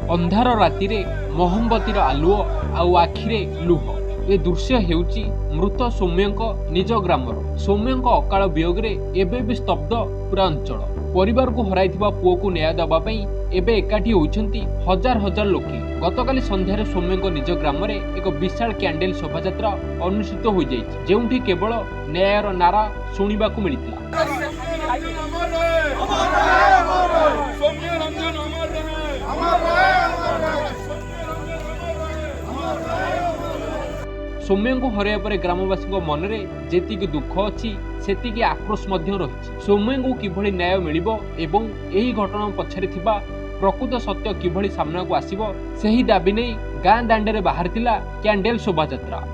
अंधार राति मोहम्बतीर आलुओ आउ आखिरे लुह। ए दृश्य हेउची मृत सौम्यंक निज ग्रामर। सौम्यंक अकाल वियोगरे एबे भी स्तब्ध पूरा अंचल। परिवार को हराइथिबा पुओ को न्याय दबा पई एबे एकाठी होइछंती हजार हजार लोके। गतकाली संध्यारे सौम्यंक निज ग्रामरे एक विशाल कैंडल शोभायात्रा अनुष्ठित हो जाइछि, जेउठी केवल न्यायर नारा सुनिबाकू मिलितला। सौम्य को हरैया पर ग्रामवासी मनरे जेतिकी दुख अच्छी सेतिकी आक्रोश मध्य रही। सौम्य को किभली न्याय मिलिबो एवं एही घटना पछरे थिबा प्रकृत सत्य किभली सामना को आसीबो सेही दाबी नै गाँ दांडे बाहरथिला कैंडल शोभायात्रा।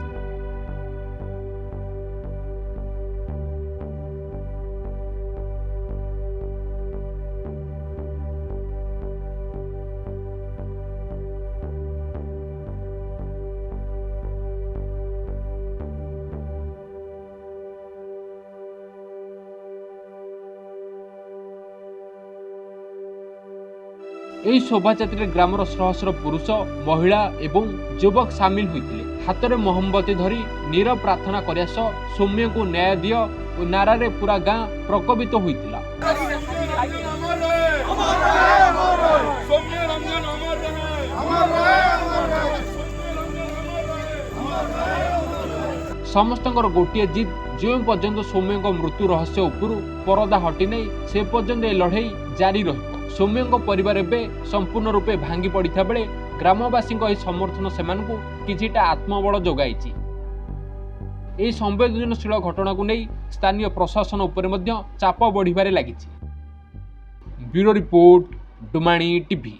ଏହି ଶୋଭାଯାତ୍ରାରେ ଗ୍ରାମର ଶହ ଶହ ପୁରୁଷ, ମହିଳା ଏବଂ ଯୁବକ ସାମିଲ ହୋଇଥିଲେ। ହାତରେ ମହମବତୀ ଧରି ନିରବ ପ୍ରାର୍ଥନା କରିବା ସହ ସୌମ୍ୟଙ୍କୁ ନ୍ୟାୟ ଦିଅ ଓ ନାରାରେ ପୁରା ଗାଁ ପ୍ରକୋପିତ ହୋଇଥିଲା। ସମସ୍ତଙ୍କର ଗୋଟିଏ ଜିଦ୍, ଯେଉଁ ପର୍ଯ୍ୟନ୍ତ ସୌମ୍ୟଙ୍କ ମୃତ୍ୟୁ ରହସ୍ୟ ଉପରୁ ପରଦା ହଟି ନାହିଁ ସେ ପର୍ଯ୍ୟନ୍ତ ଏ ଲଢ଼େଇ ଜାରି ରହିବ। सौम्यंक परिवार एबे संपूर्ण रूपे भांगी पड़िथा बेले ग्रामवासी समर्थन सेमानकु किछिटा आत्मबल जोगाइछि। एही संवेदनशील घटना को नहीं स्थानीय प्रशासन उपरे मध्य चाप बढ़िबारे लागिछि। Bureau report, Dumani TV.